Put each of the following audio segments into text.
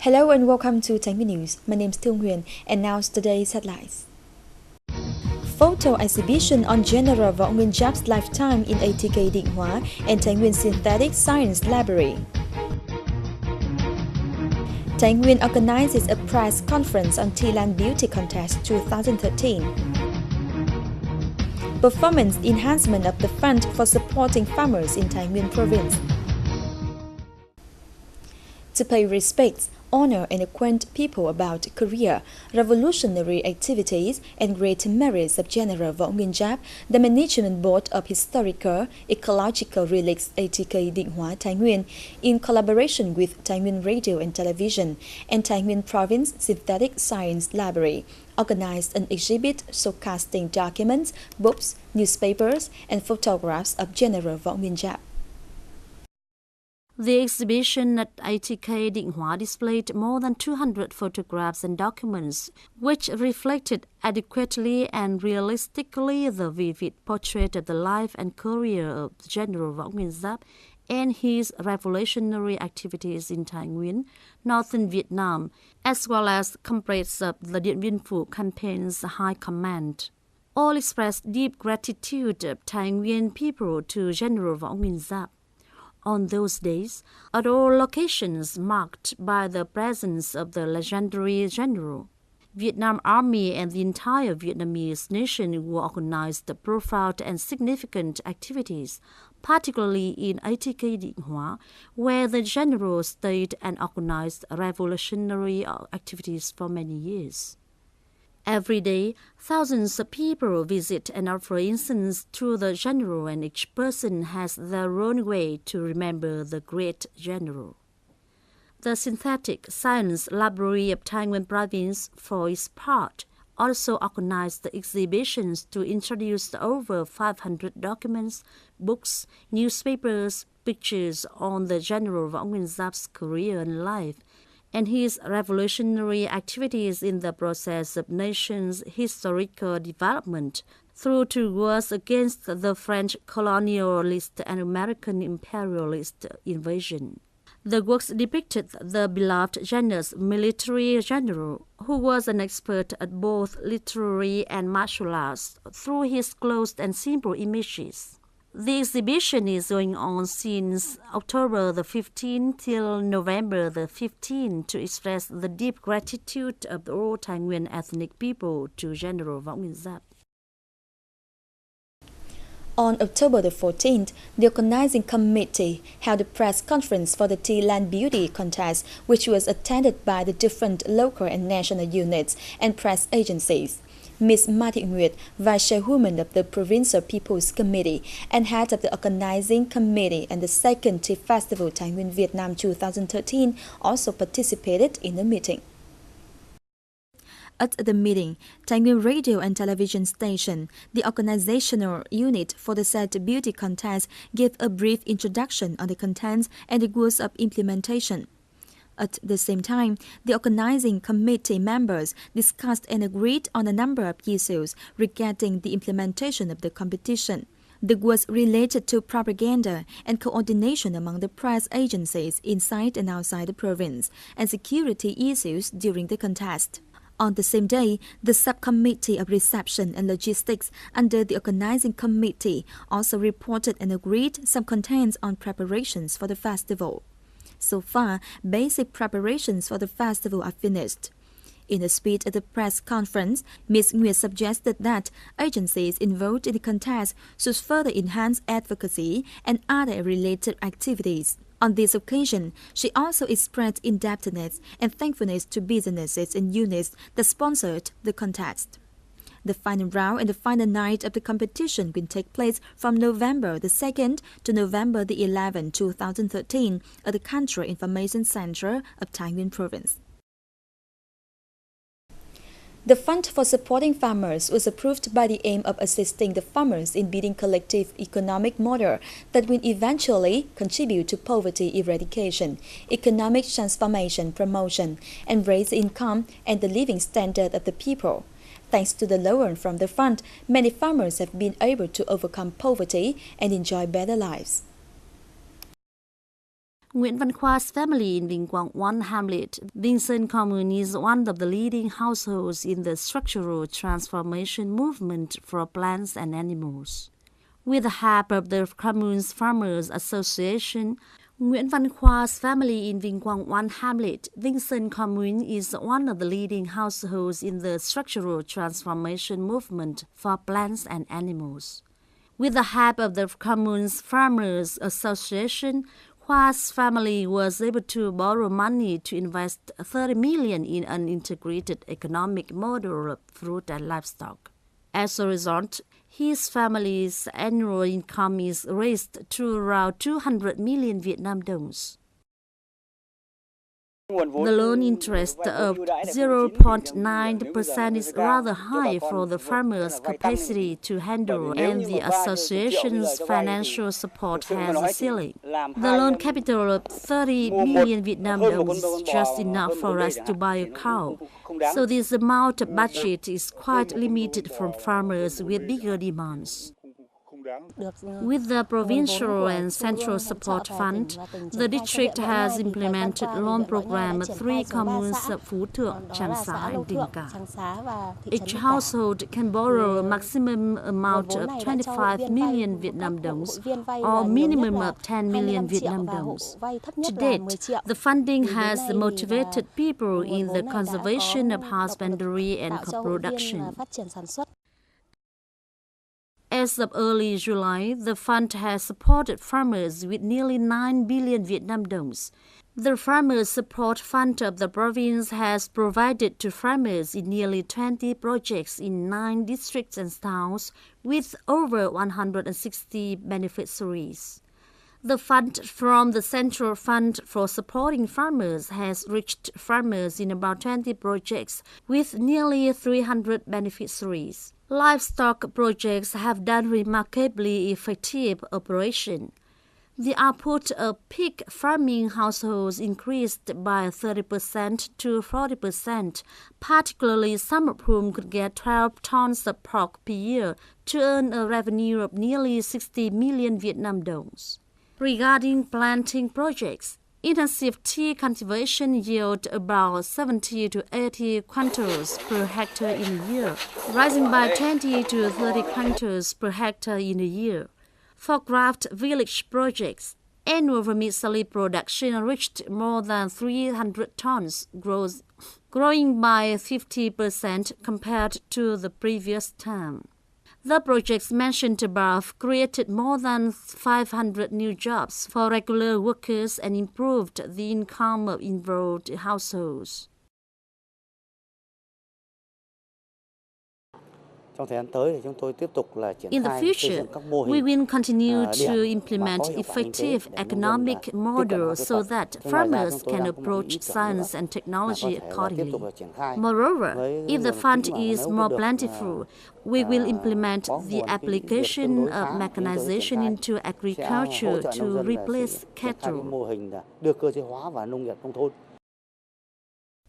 Hello and welcome to Thái Nguyên News. My name is Nguyen and now today's headlines. Photo exhibition on General Võ Nguyên Giap's lifetime in ATK Định Hóa and Thái Nguyên Synthetic Science Library. Thái Nguyên organizes a press conference on Tea Land Beauty Contest 2013. Performance enhancement of the fund for supporting farmers in Thái Nguyên province. To pay respects, honor and acquaint people about career, revolutionary activities and great merits of General Võ Nguyên Giap, the Management Board of Historical Ecological Relics ATK Định Hóa Thái Nguyên, in collaboration with Thái Nguyên Radio and Television and Thái Nguyên Province Synthetic Science Library, organized an exhibit showcasing documents, books, newspapers, and photographs of General Võ Nguyên Giap. The exhibition at ATK Định Hóa displayed more than 200 photographs and documents, which reflected adequately and realistically the vivid portrait of the life and career of General Võ Nguyên Giap and his revolutionary activities in Thái Nguyên, northern Vietnam, as well as comrades of the Điện Biên Phủ campaign's high command. All expressed deep gratitude of Thái Nguyên people to General Võ Nguyên Giap. On those days, at all locations marked by the presence of the legendary general, Vietnam Army and the entire Vietnamese nation will organize the profound and significant activities, particularly in ATK Định Hóa, where the general stayed and organized revolutionary activities for many years. Every day, thousands of people visit and offer incense to the general, and each person has their own way to remember the great general. The Synthetic Science Library of Thái Nguyên Province, for its part, also organized the exhibitions to introduce over 500 documents, books, newspapers, pictures on the General Võ Nguyên Giap's career and life, and his revolutionary activities in the process of nation's historical development through two wars against the French colonialist and American imperialist invasion. The works depicted the beloved general's military general, who was an expert at both literary and martial arts, through his close and simple images. The exhibition is going on since October the 15th till November the 15th to express the deep gratitude of all Thái Nguyên ethnic people to General Võ Nguyên Giap. On October the 14th, the organizing committee held a press conference for the Tea Land Beauty Contest, which was attended by the different local and national units and press agencies. Ms. Nguyen, Vice Chairwoman of the Provincial People's Committee and head of the organizing committee and the second Tea Festival Thái Nguyên Vietnam 2013, also participated in the meeting. At the meeting, Thái Nguyên Radio and Television Station, the organizational unit for the said beauty contest, gave a brief introduction on the contents and the goals of implementation. At the same time, the organizing committee members discussed and agreed on a number of issues regarding the implementation of the competition. The was related to propaganda and coordination among the press agencies inside and outside the province, and security issues during the contest. On the same day, the Subcommittee of Reception and Logistics under the Organizing Committee also reported and agreed some contents on preparations for the festival. So far, basic preparations for the festival are finished. In a speech at the press conference, Ms. Nguyen suggested that agencies involved in the contest should further enhance advocacy and other related activities. On this occasion, she also expressed indebtedness and thankfulness to businesses and units that sponsored the contest. The final round and the final night of the competition will take place from November the 2nd to November the 11th, 2013 at the Country Information Center of Thái Nguyên Province. The fund for supporting farmers was approved by the aim of assisting the farmers in building collective economic model that will eventually contribute to poverty eradication, economic transformation promotion, and raise the income and the living standard of the people. Thanks to the loan from the fund, many farmers have been able to overcome poverty and enjoy better lives. Nguyen Văn Khoa's family in Vinh Quang 1 hamlet, Vinh Sơn Commune, is one of the leading households in the structural transformation movement for plants and animals. With the help of the commune's Farmers Association, Nguyen Văn Khoa's family in Vinh Quang 1 hamlet, Vinh Sơn Commune, is one of the leading households in the structural transformation movement for plants and animals. With the help of the commune's Farmers Association, Khoa's family was able to borrow money to invest 30 million in an integrated economic model of fruit and livestock. As a result, his family's annual income is raised to around 200 million Vietnam đồng. The loan interest of 0.9% is rather high for the farmer's capacity to handle, and the association's financial support has a ceiling. The loan capital of 30 million Vietnam đồng is just enough for us to buy a cow. So this amount of budget is quite limited for farmers with bigger demands. With the provincial and central support fund, the district has implemented loan program at 3 communes of Phú Thượng, Tràng Xá, and Đình Cả. Each household can borrow a maximum amount of 25 million Vietnam đồng or minimum of 10 million Vietnam đồng. To date, the funding has motivated people in the conservation of husbandry and co-production. As of early July, the fund has supported farmers with nearly 9 billion Vietnam đồng. The Farmers Support Fund of the province has provided to farmers in nearly 20 projects in 9 districts and towns with over 160 beneficiaries. The fund from the Central Fund for Supporting Farmers has reached farmers in about 20 projects with nearly 300 beneficiaries. Livestock projects have done remarkably effective operation. The output of pig farming households increased by 30% to 40%, particularly some of whom could get 12 tons of pork per year to earn a revenue of nearly 60 million Vietnam đồng. Regarding planting projects, intensive tea cultivation yield about 70 to 80 quintals per hectare in a year, rising by 20 to 30 quintals per hectare in a year. For graft village projects, annual vermicelli production reached more than 300 tons, growing by 50% compared to the previous term. The projects mentioned above created more than 500 new jobs for regular workers and improved the income of involved households. In the future, we will continue to implement effective economic models so that farmers can approach science and technology accordingly. Moreover, if the fund is more plentiful, we will implement the application of mechanization into agriculture to replace cattle.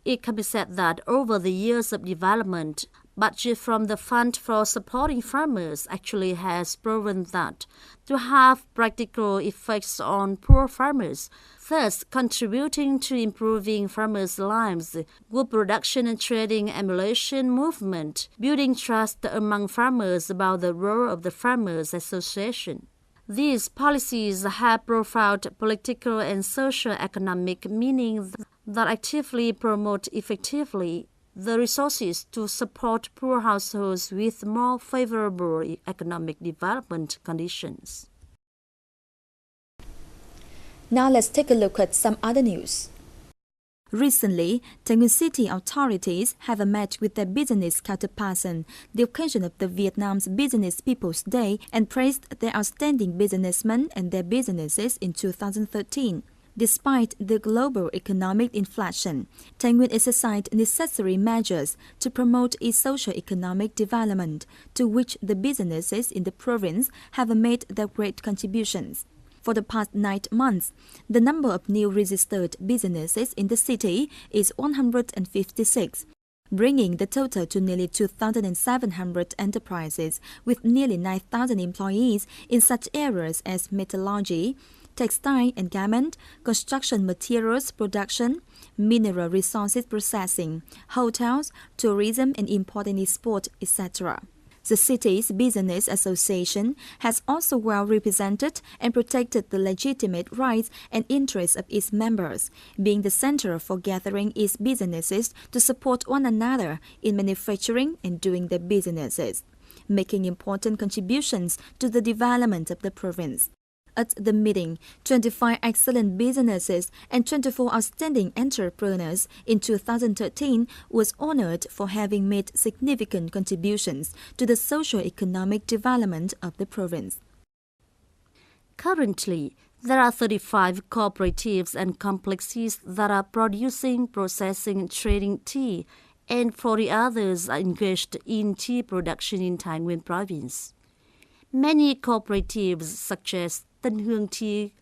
It can be said that over the years of development, budget from the Fund for Supporting Farmers actually has proven that to have practical effects on poor farmers, thus contributing to improving farmers' lives, good production and trading emulation movement, building trust among farmers about the role of the Farmers Association. These policies have profound political and socio-economic meaning that actively promote effectively the resources to support poor households with more favorable economic development conditions. Now let's take a look at some other news. Recently, Nguyen City authorities have met with their business counterparts on the occasion of the Vietnam's Business People's Day and praised their outstanding businessmen and their businesses in 2013. Despite the global economic inflation, Nguyen exercised necessary measures to promote its socio-economic development, to which the businesses in the province have made their great contributions. For the past 9 months, the number of new registered businesses in the city is 156, bringing the total to nearly 2,700 enterprises with nearly 9,000 employees in such areas as metallurgy, textile and garment, construction materials production, mineral resources processing, hotels, tourism and import and export, etc. The city's business association has also well represented and protected the legitimate rights and interests of its members, being the center for gathering its businesses to support one another in manufacturing and doing their businesses, making important contributions to the development of the province. At the meeting, 25 excellent businesses and 24 outstanding entrepreneurs in 2013 was honored for having made significant contributions to the socio-economic development of the province. Currently, there are 35 cooperatives and complexes that are producing, processing, and trading tea, and 40 others are engaged in tea production in Nguyen province. Many cooperatives such as Tân Hương Tea,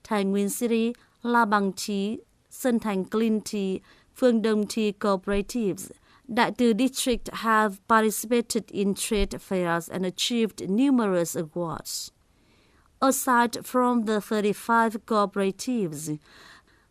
Nguyen City, La Bang Tea, Sơn Thành Clean Tea, Phương Đông Tea cooperatives, Đại Từ district have participated in trade fairs and achieved numerous awards. Aside from the 35 cooperatives,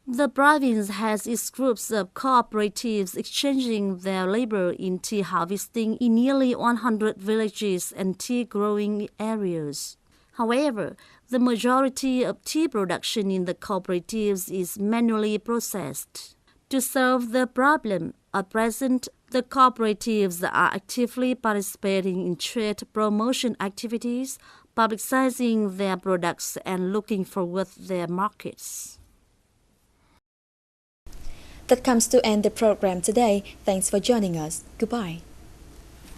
the province has its groups of cooperatives exchanging their labor in tea harvesting in nearly 100 villages and tea growing areas. However, the majority of tea production in the cooperatives is manually processed. To solve the problem, at present, the cooperatives are actively participating in trade promotion activities, publicizing their products and looking forward their markets. That comes to end the program today. Thanks for joining us. Goodbye.